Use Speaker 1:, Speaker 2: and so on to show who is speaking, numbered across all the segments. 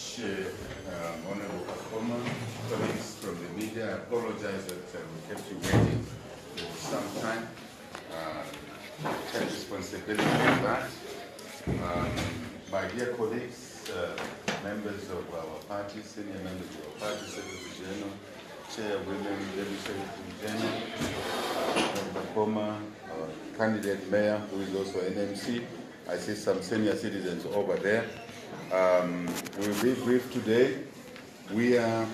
Speaker 1: Honorable Kakoma, colleagues from the media, I apologize that we kept you waiting for some time. Take responsibility for that. My dear colleagues, members of our party, senior members of our party, Secretary General, Chairwomen, Deputy Secretary General, Kakoma, our candidate mayor, who is also NMC. I see some senior citizens over there. We'll be brief today. We are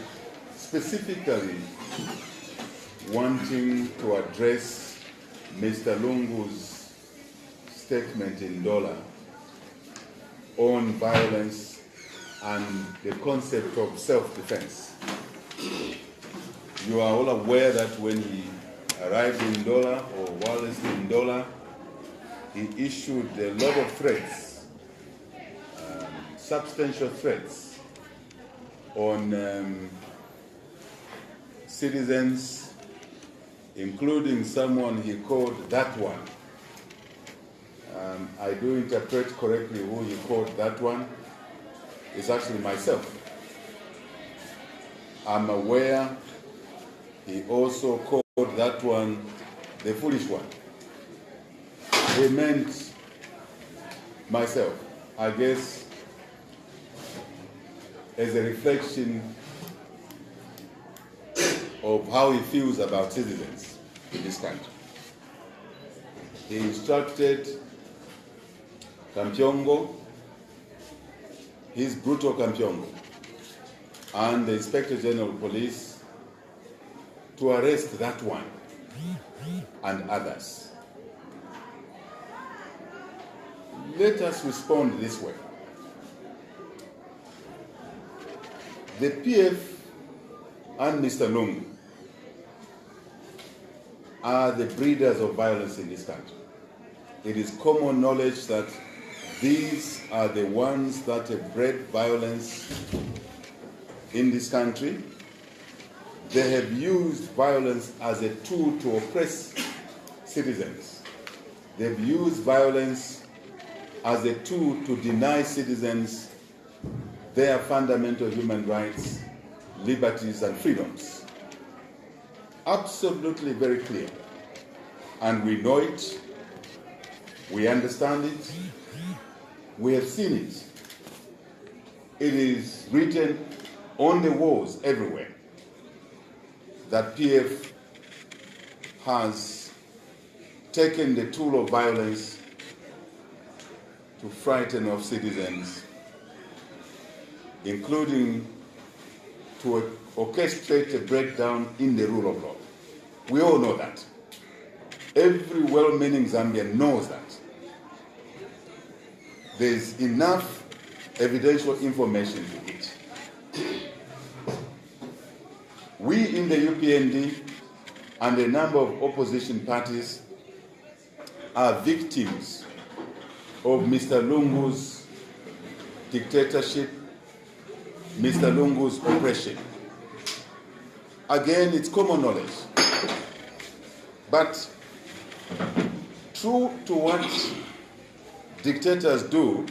Speaker 1: specifically wanting to address Mr. Lungu's statement in Dola on violence and the concept of self-defense. You are all aware that when he arrived in Dola, or whilst in Dola, he issued a lot of threats, substantial threats on citizens, including someone he called that one. I do interpret correctly who he called that one. It's actually myself. I'm aware he also called that one the foolish one. He meant myself, I guess, as a reflection of how he feels about citizens in this country. He instructed Kampyongo, his brutal Kampyongo, and the Inspector General of Police to arrest that one and others. Let us respond this way. The PF and Mr. Lungu are the breeders of violence in this country. It is common knowledge that these are the ones that have bred violence in this country. They have used violence as a tool to oppress citizens. They've used violence as a tool to deny citizens their fundamental human rights, liberties, and freedoms. Absolutely very clear. And we know it, we understand it, we have seen it. It is written on the walls everywhere that PF has taken the tool of violence to frighten off citizens, including to orchestrate a breakdown in the rule of law. We all know that. Every well-meaning Zambian knows that. There's enough evidential information to it. We in the UPND and a number of opposition parties are victims of Mr. Lungu's dictatorship, Mr. Lungu's oppression. Again, it's common knowledge. But true to what dictators do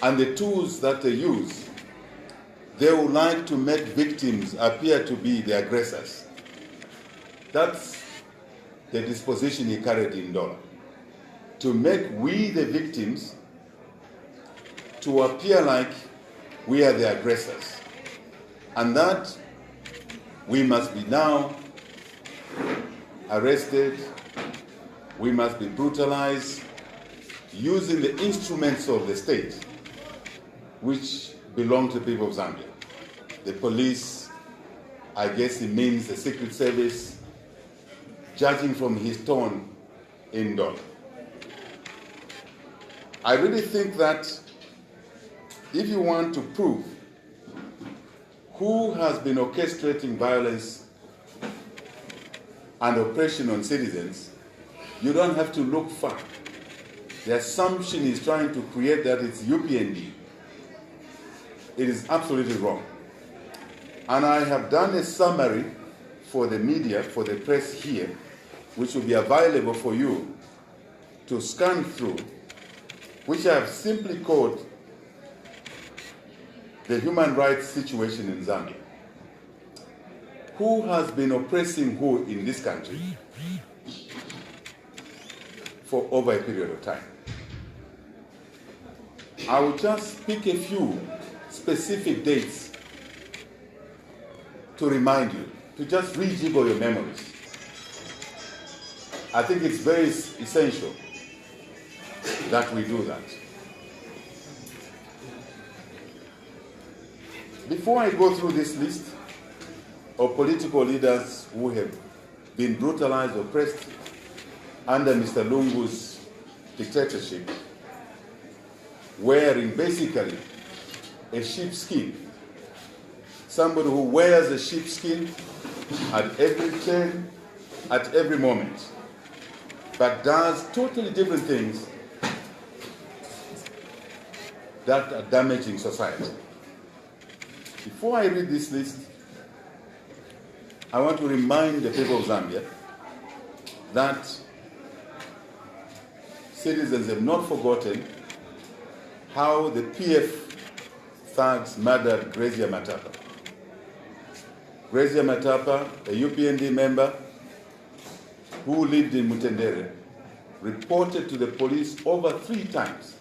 Speaker 1: and the tools that they use, they would like to make victims appear to be the aggressors. That's the disposition he carried in Dola. To make we the victims to appear like we are the aggressors. And that we must be now arrested, we must be brutalized, using the instruments of the state, which belong to the people of Zambia. The police, I guess it means the Secret Service, judging from his tone in Dola. I really think that if you want to prove who has been orchestrating violence and oppression on citizens, you don't have to look far. The assumption is trying to create that it's UPND. It is absolutely wrong. And I have done a summary for the media, for the press here, which will be available for you to scan through, which I have simply called the human rights situation in Zambia. Who has been oppressing who in this country for over a period of time? I will just pick a few specific dates to remind you, to just rejiggle your memories. I think it's very essential that we do that. Before I go through this list of political leaders who have been brutalized, oppressed under Mr. Lungu's dictatorship, wearing basically a sheepskin, somebody who wears a sheepskin at every turn, at every moment, but does totally different things that are damaging society. Before I read this list, I want to remind the people of Zambia that citizens have not forgotten how the PF thugs murdered Grazia Matapa. Grazia Matapa, a UPND member who lived in Mutendere, reported to the police over 3 times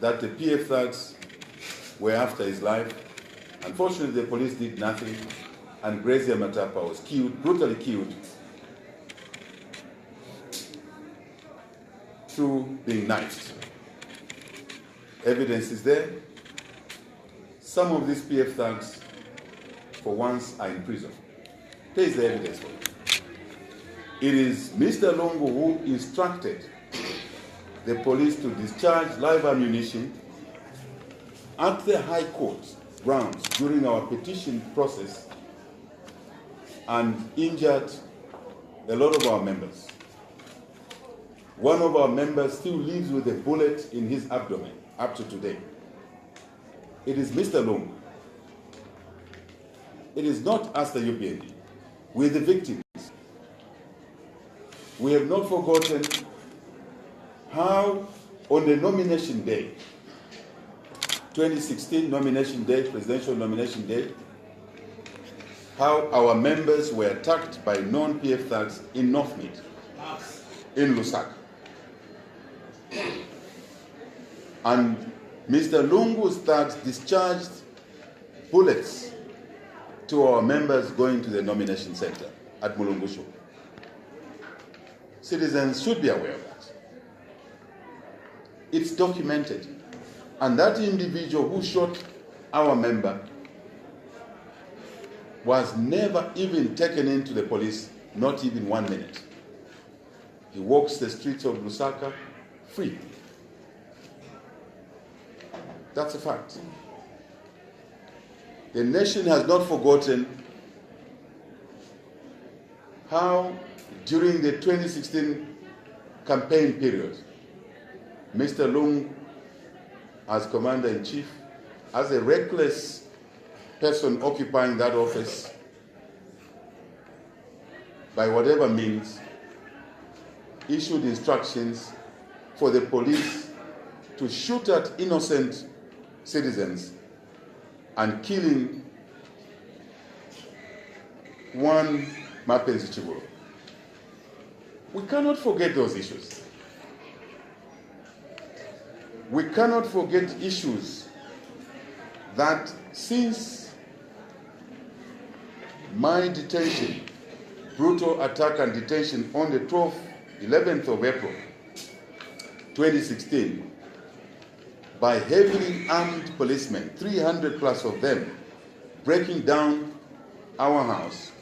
Speaker 1: that the PF thugs were after his life. Unfortunately, the police did nothing, and Grazia Matapa was killed, brutally killed, through being knifed. Evidence is there. Some of these PF thugs, for once, are in prison. There is the evidence for it. It is Mr. Lungu who instructed the police to discharge live ammunition at the High Court grounds during our petition process and injured a lot of our members. One of our members still lives with a bullet in his abdomen up to today. It is Mr. Lungu. It is not us, the UPND. We're the victims. We have not forgotten how on the nomination day, 2016 nomination day, presidential nomination day, how our members were attacked by non-PF thugs in Northmead, in Lusaka. And Mr. Lungu's thugs discharged bullets to our members going to the nomination center at Mulungushu. Citizens should be aware of that. It's documented. And that individual who shot our member was never even taken into the police, not even 1 minute. He walks the streets of Lusaka free. That's a fact. The nation has not forgotten how during the 2016 campaign period, Mr. Lungu, as Commander-in-Chief, as a reckless person occupying that office, by whatever means, issued instructions for the police to shoot at innocent citizens and killing one Mapenzi Chiburo. We cannot forget those issues. We cannot forget issues that since my detention, brutal attack and detention on the 11th of April, 2016, by heavily armed policemen, 300 plus of them, breaking down our house,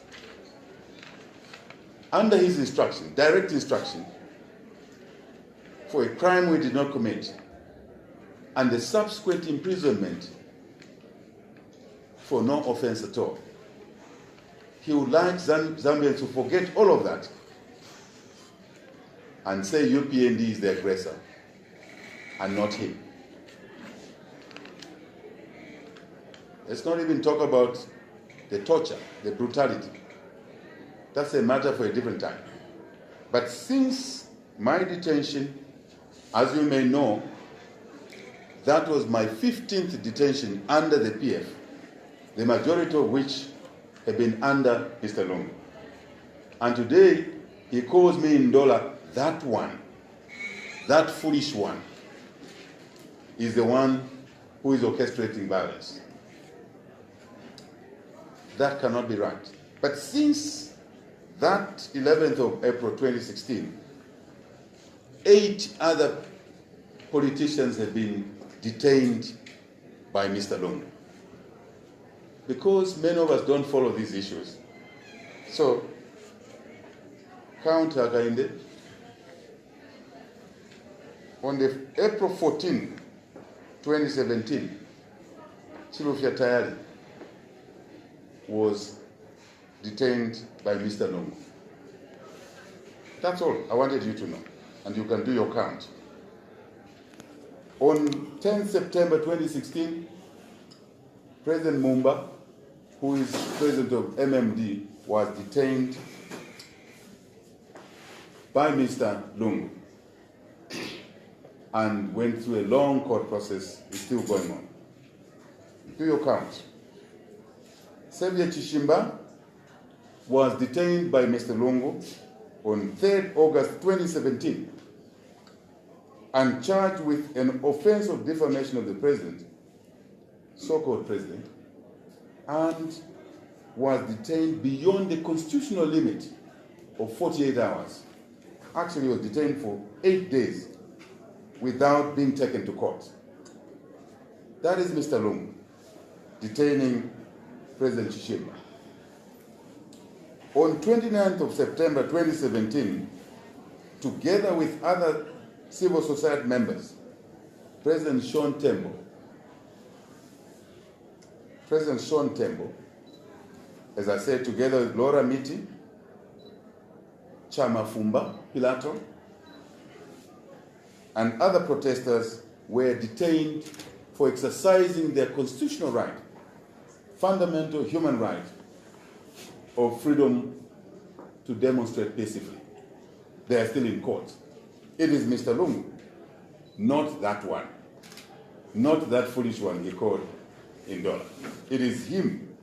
Speaker 1: under his instruction, direct instruction, for a crime we did not commit, and the subsequent imprisonment for no offense at all. He would like Zambians to forget all of that and say UPND is the aggressor and not him. Let's not even talk about the torture, the brutality. That's a matter for a different time. But since my detention, as you may know, That was my 15th detention under the PF, the majority of which have been under Mr. Lungu. And today, he calls me in dollar, that one, that foolish one, is the one who is orchestrating violence. That cannot be right. But since that 11th of April 2016, 8 other politicians have been detained by Mr. Lungu. Because many of us don't follow these issues. So, count Hakainde. On the April 14, 2017, Chilufya Tayari was detained by Mr. Lungu. That's all I wanted you to know, and you can do your count. On 10 September 2016, President Mumba, who is president of MMD, was detained by Mr. Lungu and went through a long court process. It's still going on. Do your count. Xavier Chishimba was detained by Mr. Lungu on 3rd August 2017 and charged with an offense of defamation of the president, so-called president, and was detained beyond the constitutional limit of 48 hours. Actually, he was detained for 8 days without being taken to court. That is Mr. Lungu detaining President Chishimba. On 29th of September 2017, together with other civil society members, President Sean Tembo, as I said, together with Laura Miti, Chama Fumba Pilato, and other protesters were detained for exercising their constitutional right, fundamental human right of freedom to demonstrate peacefully. They are still in court. It is Mr. Lungu, not that one, not that foolish one he called in dollar. It is him.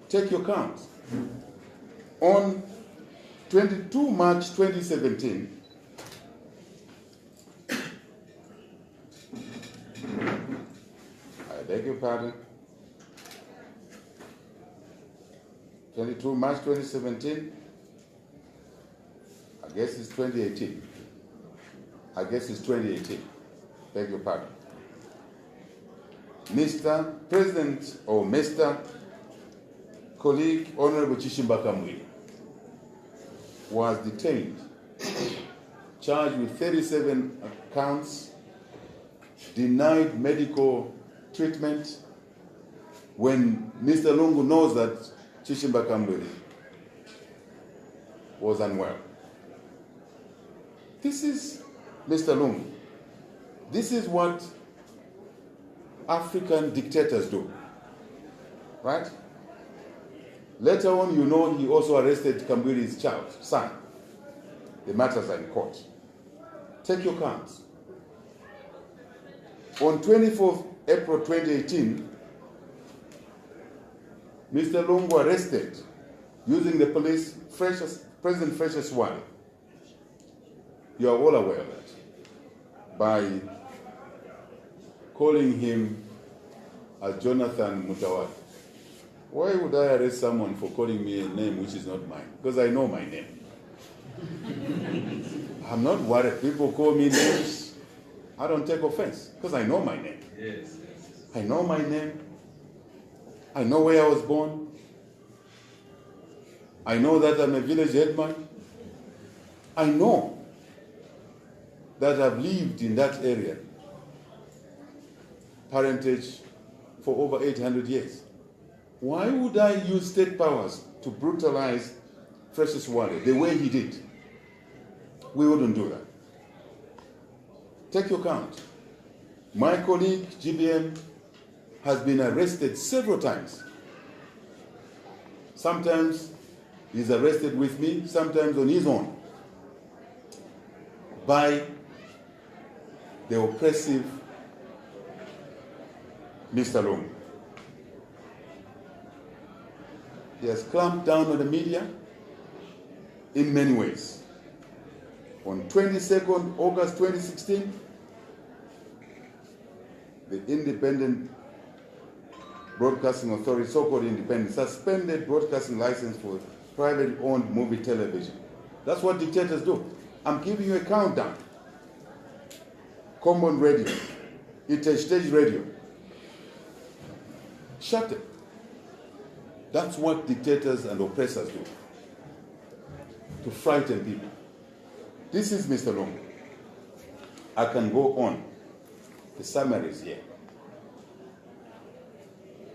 Speaker 1: Take your count. On 22 March 2017, I beg your pardon, 22 March 2017, I guess it's 2018. Beg your pardon. Mr. President or Mr. Colleague Honorable Chishimba Kamwili was detained, charged with 37 counts, denied medical treatment when Mr. Lungu knows that Chishimba Kamwili was unwell. This is Mr. Lungu. This is what African dictators do, right? Later on, you know, he also arrested Kamwili's son. The matters are in court. Take your counts. On 24th April 2018, Mr. Lungu arrested, using the police, President Precious One. You are all aware of that. By calling him as Jonathan Mutawali. Why would I arrest someone for calling me a name which is not mine? Because I know my name. I'm not worried. People call me names. I don't take offense because I know my name. Yes. I know my name. I know where I was born. I know that I'm a village headman. I know that I've lived in that area, parentage, for over 800 years. Why would I use state powers to brutalize Precious Wale the way he did? We wouldn't do that. Take your count. My colleague, GBM, has been arrested several times. Sometimes he's arrested with me, sometimes on his own, by the oppressive Mr. Long. He has clamped down on the media in many ways. On 22nd August 2016, the Independent Broadcasting Authority, so-called independent, suspended broadcasting license for privately owned movie television. That's what dictators do. I'm giving you a countdown. Common radio, interstate radio. Shut it. That's what dictators and oppressors do, to frighten people. This is Mr. Long. I can go on. The summary is here.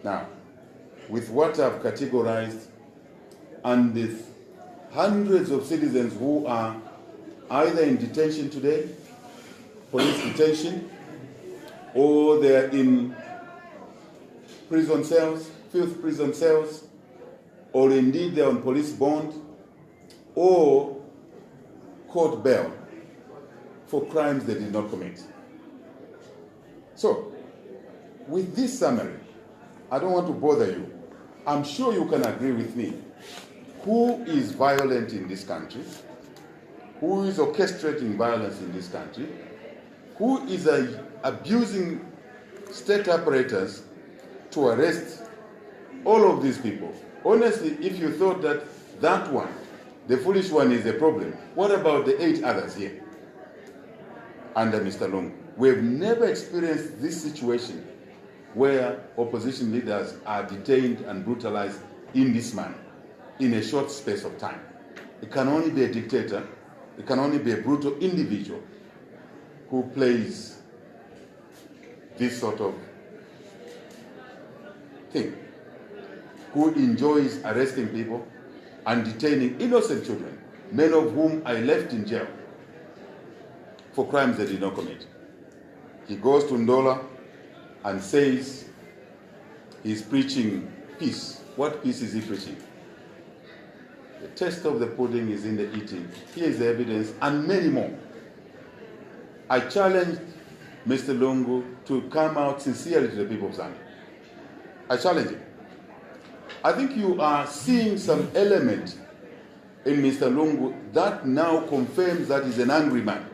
Speaker 1: Now, with what I've categorized and the hundreds of citizens who are either in detention today, police detention, or they're in prison cells, filth prison cells, or indeed they're on police bond, or court bail for crimes they did not commit. So, with this summary, I don't want to bother you. I'm sure you can agree with me. Who is violent in this country? Who is orchestrating violence in this country? Who is abusing state apparatus to arrest all of these people? Honestly, if you thought that one, the foolish one, is a problem, what about the 8 others here under Mr. Long? We've never experienced this situation where opposition leaders are detained and brutalized in this manner, in a short space of time. It can only be a dictator, it can only be a brutal individual who plays this sort of thing, who enjoys arresting people and detaining innocent children, many of whom I left in jail for crimes they did not commit. He goes to Ndola and says he's preaching peace. What peace is he preaching? The taste of the pudding is in the eating. Here is the evidence, and many more. I challenge Mr. Lungu to come out sincerely to the people of Zambia. I challenge him. I think you are seeing some element in Mr. Lungu that now confirms that he's an angry man,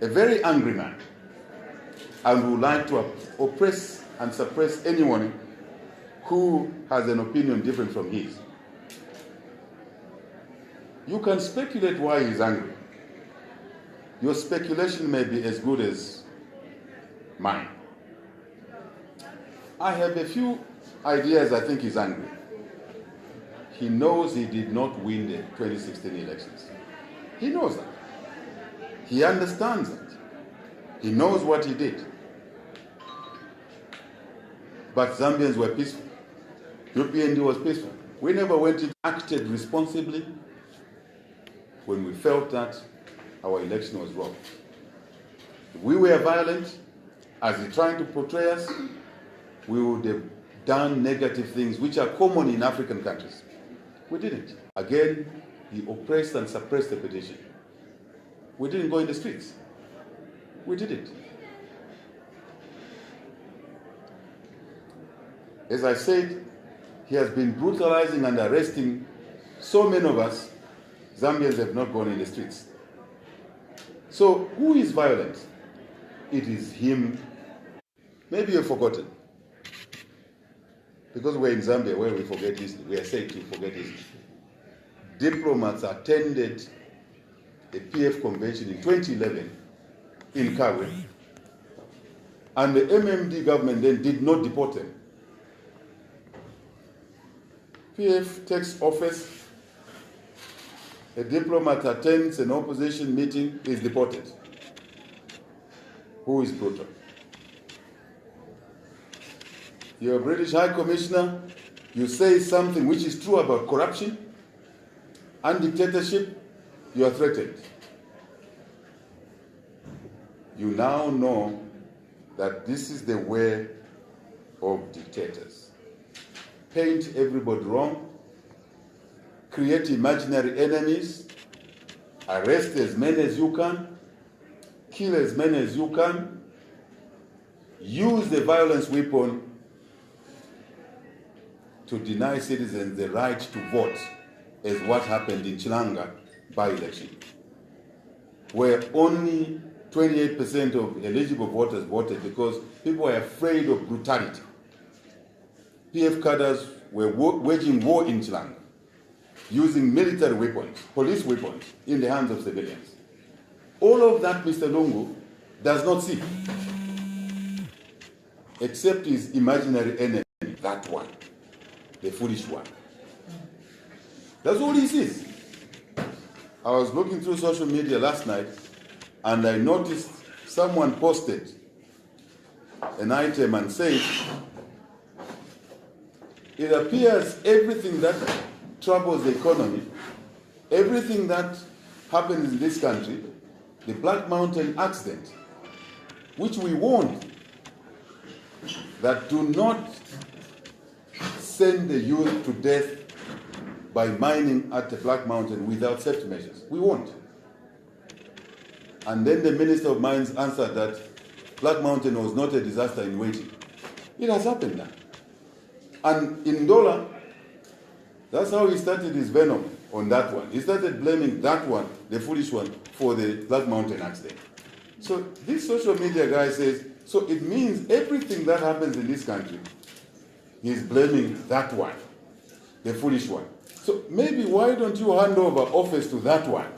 Speaker 1: a very angry man, and would like to oppress and suppress anyone who has an opinion different from his. You can speculate why he's angry. Your speculation may be as good as mine. I have a few ideas I think he's angry. He knows he did not win the 2016 elections. He knows that. He understands that. He knows what he did. But Zambians were peaceful. UPND was peaceful. We never went and acted responsibly when we felt that our election was wrong. If we were violent, as he's trying to portray us, we would have done negative things which are common in African countries. We didn't. Again, he oppressed and suppressed the petition. We didn't go in the streets. We didn't. As I said, he has been brutalizing and arresting so many of us. Zambians have not gone in the streets. So who is violent? It is him. Maybe you've forgotten. Because we're in Zambia where we forget history. We are said to forget history. Diplomats attended the PF convention in 2011 in Kabwe, and the MMD government then did not deport them. PF takes office, a diplomat attends an opposition meeting, is deported. Who is brutal? You're a British High Commissioner, you say something which is true about corruption and dictatorship, you are threatened. You now know that this is the way of dictators. Paint everybody wrong, create imaginary enemies, arrest as many as you can, kill as many as you can,
Speaker 2: use the violence weapon to deny citizens the right to vote, as what happened in Chilanga by-election, where only 28% of eligible voters voted because people were afraid of brutality. PF cadres were waging war in Chilanga, using military weapons, police weapons, in the hands of civilians. All of that Mr. Lungu does not see, except his imaginary enemy, that one, the foolish one. That's all he sees. I was looking through social media last night and I noticed someone posted an item and said, it appears everything that troubles the economy, everything that happens in this country, the Black Mountain accident, which we warned that do not send the youth to death by mining at the Black Mountain without safety measures. We won't. And then the Minister of Mines answered that Black Mountain was not a disaster in waiting. It has happened now. And in Ndola, that's how he started his venom on that one. He started blaming that one, the foolish one, for the Black Mountain accident. So this social media guy says, so it means everything that happens in this country, he's blaming that one, the foolish one. So maybe why don't you hand over office to that one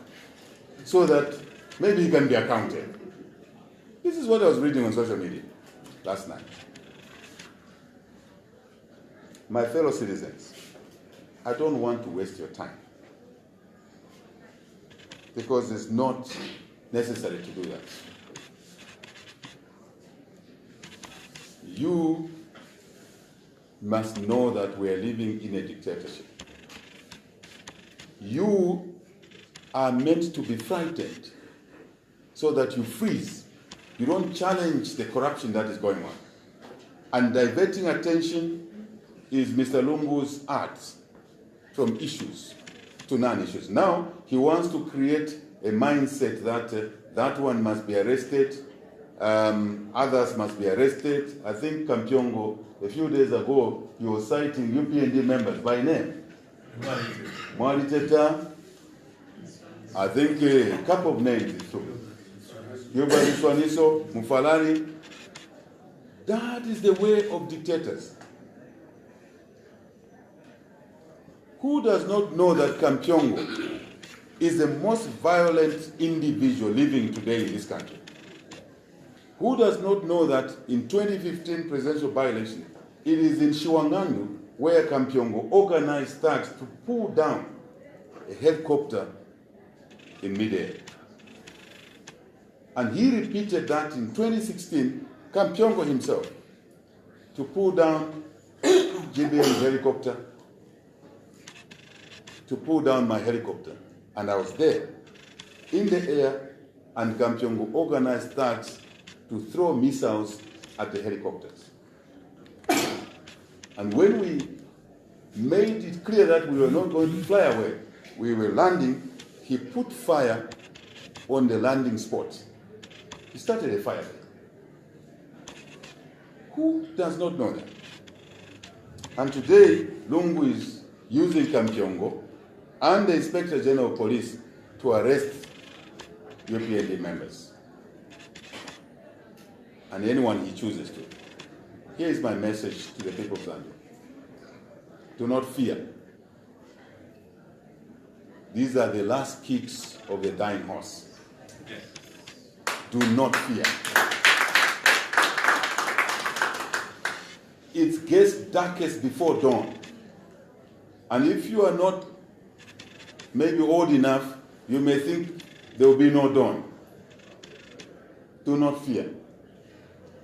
Speaker 2: so that maybe he can be accounted? This is what I was reading on social media last night. My fellow citizens, I don't want to waste your time because it's not necessary to do that. You must know that we are living in a dictatorship. You are meant to be frightened so that you freeze. You don't challenge the corruption that is going on. And diverting attention is Mr. Lungu's art from issues to non-issues. Now, he wants to create a mindset that that one must be arrested, others must be arrested. I think Kampyongo, a few days ago, he was citing UPND members by name. Mwali Teta, I think a couple of names. Yoba Swaniso, Mufalari. That is the way of dictators. Who does not know that Kampyongo is the most violent individual living today in this country? Who does not know that in 2015 presidential by-election, it is in Shiwangandu where Kampyongo organized thugs to pull down a helicopter in midair. And he repeated that in 2016, Kampyongo himself, to pull down GBM's helicopter, to pull down my helicopter. And I was there in the air, and Kampyongo organized thugs to throw missiles at the helicopters. And when we made it clear that we were not going to fly away, we were landing, he put fire on the landing spot. He started a fire. Who does not know that? And today, Lungu is using Kampyongo and the Inspector General of Police to arrest UPND members and anyone he chooses to. Here is my message to the people of Zambia. Do not fear. These are the last kicks of the dying horse. Do not fear. It gets darkest before dawn. And if you are not maybe old enough, you may think there will be no dawn. Do not fear.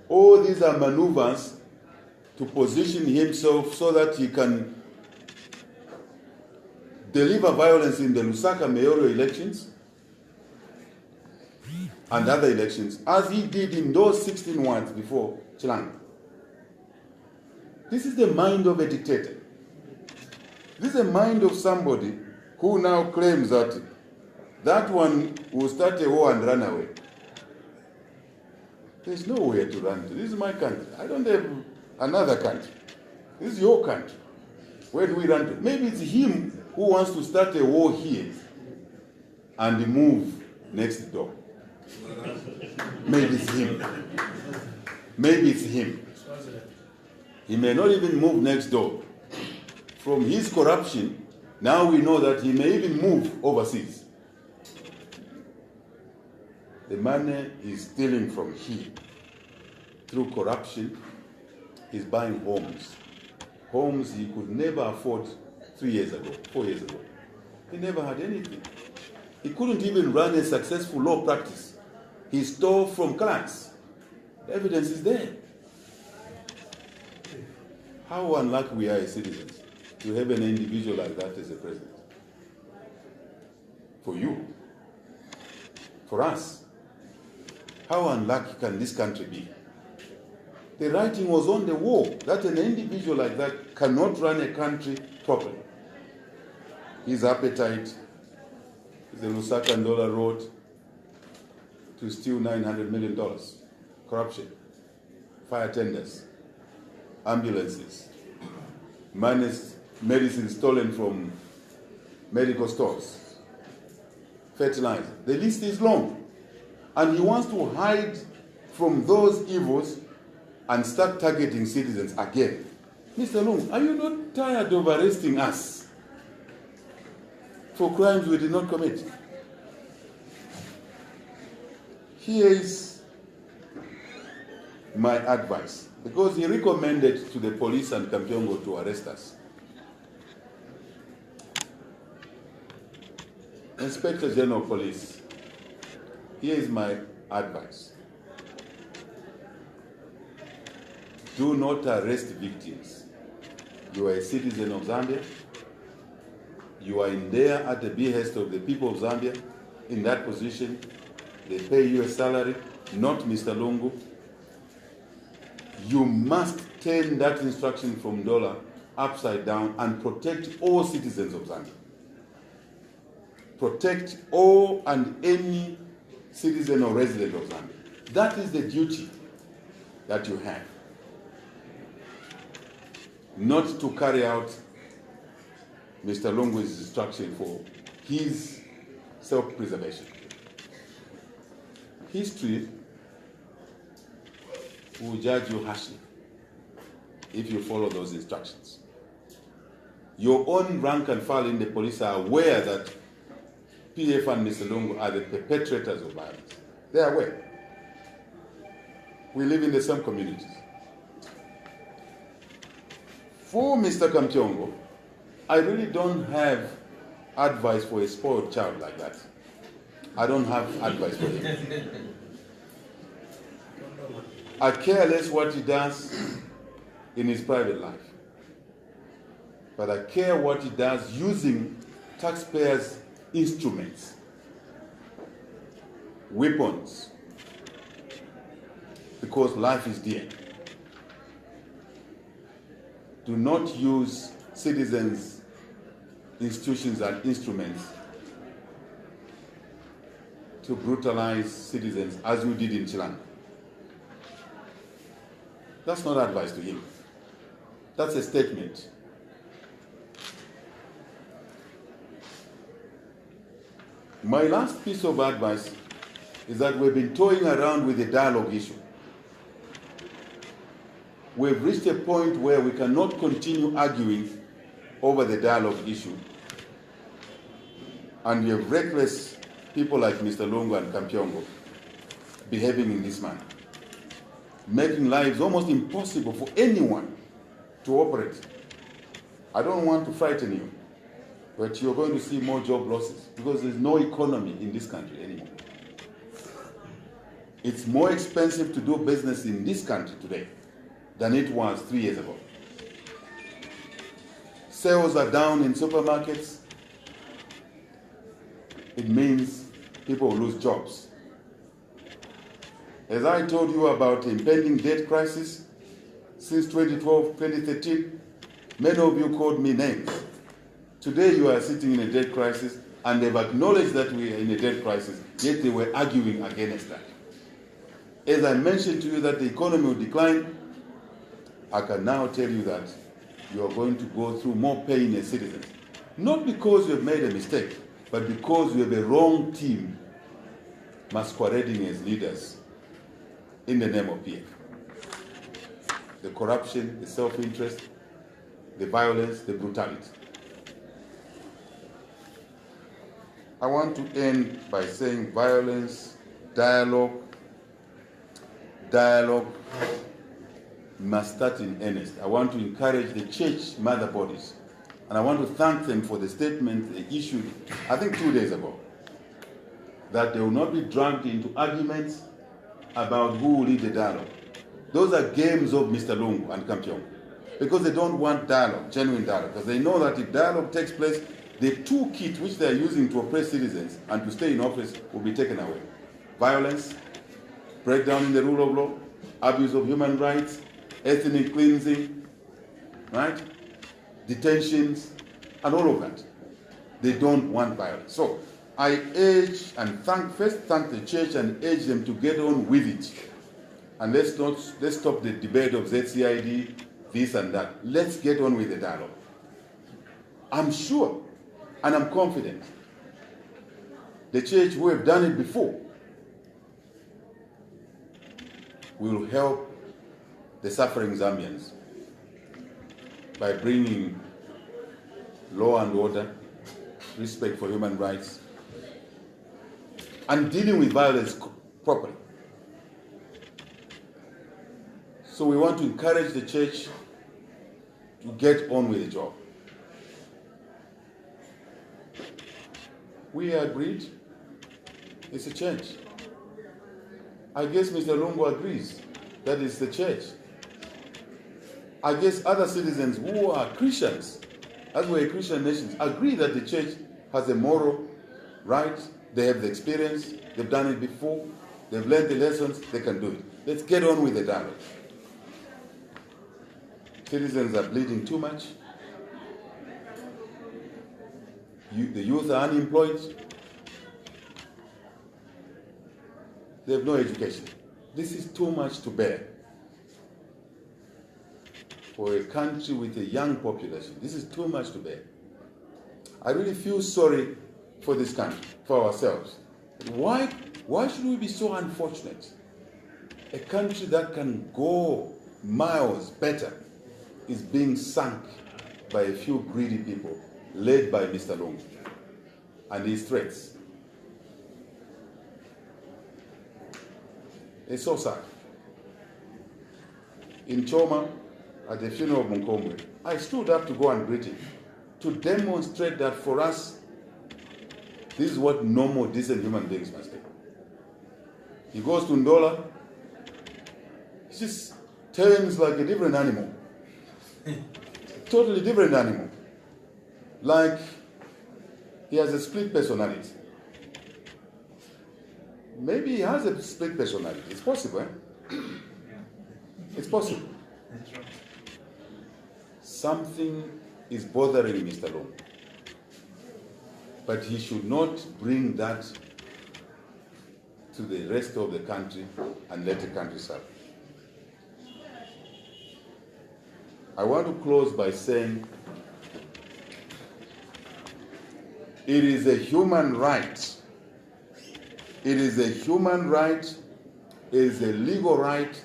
Speaker 2: All these are maneuvers to position himself so that he can deliver violence in the Lusaka mayoral elections and other elections, as he did in those 16 ones before Chilanga. This is the mind of a dictator. This is the mind of somebody who now claims that that one will start a war and run away. There's nowhere to run to. This is my country. I don't have another country. This is your country. Where do we run to? Maybe it's him who wants to start a war here and move next door. Maybe it's him. Maybe it's him. He may not even move next door. From his corruption, now we know that he may even move overseas. The money he's stealing from here through corruption is buying homes. Homes he could never afford 3 years ago, 4 years ago. He never had anything. He couldn't even run a successful law practice. He stole from clients. The evidence is there. How unlucky we are as citizens to have an individual like that as a president. For you. For us. How unlucky can this country be? The writing was on the wall that an individual like that cannot run a country properly. His appetite is the Lusaka Ndola Road to steal $900 million. Corruption, fire tenders, ambulances, medicine stolen from medical stores, fertilizer. The list is long. And he wants to hide from those evils and start targeting citizens again. Mr. Lungu, are you not tired of arresting us for crimes we did not commit? Here is my advice, because he recommended to the police and Kampyongo to arrest us. Inspector General of Police, here is my advice. Do not arrest victims. You are a citizen of Zambia. You are in there at the behest of the people of Zambia, in that position. They pay you a salary, not Mr. Lungu. You must turn that instruction from dollar upside down and protect all citizens of Zambia. Protect all and any citizen or resident of Zambia. That is the duty that you have. Not to carry out Mr. Lungu's instruction for his self-preservation. History will judge you harshly if you follow those instructions. Your own rank and file in the police are aware that PF and Mr. Lungu are the perpetrators of violence. They are aware. We live in the same communities. For Mr. Kampyongo, I really don't have advice for a spoiled child like that. I don't have advice for him. I care less what he does in his private life. But I care what he does using taxpayers' instruments, weapons, because life is dear. Do not use citizens, institutions, and instruments to brutalize citizens as you did in Chile. That's not advice to him. That's a statement. My last piece of advice is that we've been toying around with the dialogue issue. We've reached a point where we cannot continue arguing over the dialogue issue. And you have reckless people like Mr. Lungu and Kampyongo behaving in this manner, making lives almost impossible for anyone to operate. I don't want to frighten you, but you're going to see more job losses because there's no economy in this country anymore. It's more expensive to do business in this country today than it was 3 years ago. Sales are down in supermarkets. It means people will lose jobs. As I told you about the impending debt crisis, since 2012, 2013, many of you called me names. Today you are sitting in a debt crisis and they've acknowledged that we are in a debt crisis, yet they were arguing against that. As I mentioned to you that the economy will decline, I can now tell you that you are going to go through more pain as citizens. Not because you have made a mistake, but because you have a wrong team masquerading as leaders in the name of PF. The corruption, the self-interest, the violence, the brutality. I want to end by saying violence, dialogue must start in earnest. I want to encourage the church mother bodies, and I want to thank them for the statement they issued, I think 2 days ago, that they will not be dragged into arguments about who will lead the dialogue. Those are games of Mr. Lungu and Kampion, because they don't want dialogue, genuine dialogue, because they know that if dialogue takes place, the toolkit which they are using to oppress citizens and to stay in office will be taken away. Violence, breakdown in the rule of law, abuse of human rights, ethnic cleansing, right? Detentions, and all of that. They don't want violence. So I urge and thank the church and urge them to get on with it. And let's stop the debate of ZCID, this and that. Let's get on with the dialogue. I'm sure and I'm confident the church who have done it before will help the suffering Zambians by bringing law and order, respect for human rights, and dealing with violence properly. So we want to encourage the church to get on with the job. We agreed, it's a church. I guess Mr. Lungu agrees that it's the church. I guess other citizens who are Christians, as we're a Christian nation, agree that the church has a moral right, they have the experience, they've done it before, they've learned the lessons, they can do it. Let's get on with the dialogue. Citizens are bleeding too much. The youth are unemployed. They have no education. This is too much to bear. For a country with a young population, this is too much to bear. I really feel sorry for this country, for ourselves. Why should we be so unfortunate? A country that can go miles better is being sunk by a few greedy people led by Mr. Lungu and his threats. It's so sad. In Choma, at the funeral of Munkomwe, I stood up to go and greet him, to demonstrate that for us, this is what normal, decent human beings must do. He goes to Ndola, he just turns like a different animal. Totally different animal. Like he has a split personality. Maybe he has a split personality. It's possible, eh? It's possible. Something is bothering Mr. Lungu. But he should not bring that to the rest of the country and let the country suffer. I want to close by saying it is a human right. It is a human right. It is a legal right.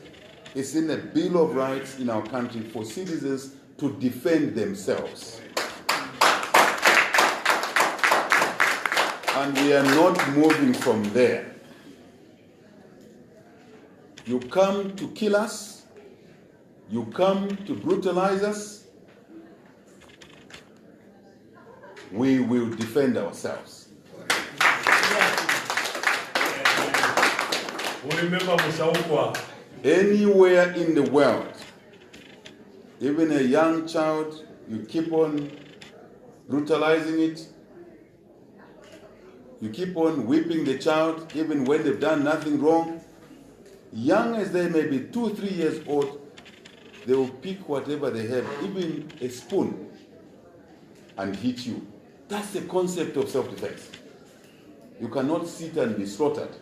Speaker 2: It's in the Bill of Rights in our country for citizens to defend themselves. And we are not moving from there. You come to kill us. You come to brutalize us. We will defend ourselves. Anywhere in the world, even a young child, you keep on brutalizing it. You keep on whipping the child even when they've done nothing wrong. Young as they may be, 2 or 3 years old, they will pick whatever they have, even a spoon, and hit you. That's the concept of self-defense. You cannot sit and be slaughtered.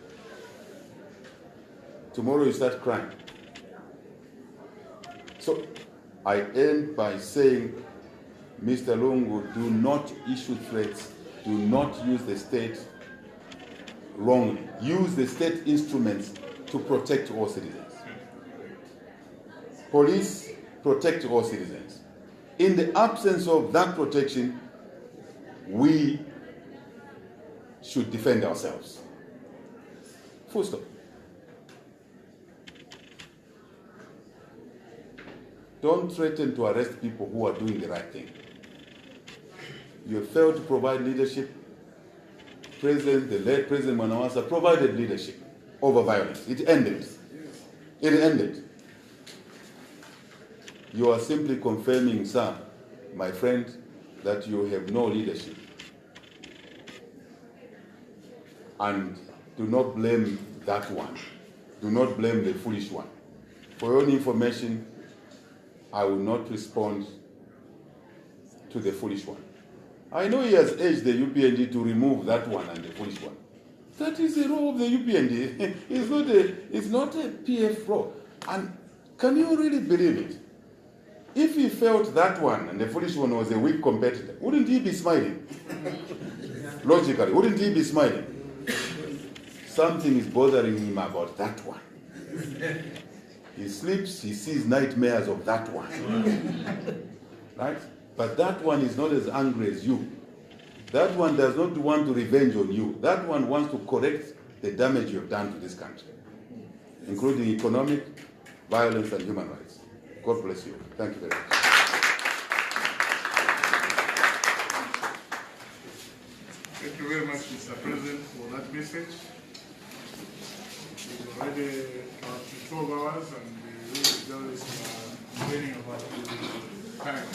Speaker 2: tomorrow you start crying. So I end by saying, Mr. Lungu, do not issue threats. Do not use the state wrongly. Use the state instruments to protect all citizens. Police protect all citizens. In the absence of that protection, we should defend ourselves. Full stop. Don't threaten to arrest people who are doing the right thing. You have failed to provide leadership. The late President Manawasa provided leadership over violence. It ended. It ended. You are simply confirming, sir, my friend, that you have no leadership. And do not blame that one. Do not blame the foolish one. For your own information, I will not respond to the foolish one. I know he has urged the UPND to remove that one and the foolish one. That is the role of the UPND. It's not a PF role. And can you really believe it? If he felt that one and the foolish one was a weak competitor, wouldn't he be smiling? Logically, wouldn't he be smiling? Something is bothering him about that one. He sleeps, he sees nightmares of that one. Right? But that one is not as angry as you. That one does not want to revenge on you. That one wants to correct the damage you have done to this country, including economic, violence, and human rights. God bless you. Thank you very much.
Speaker 3: Thank you very much, Mr. President, for that message. It's already about 12 hours and we really complaining about the time.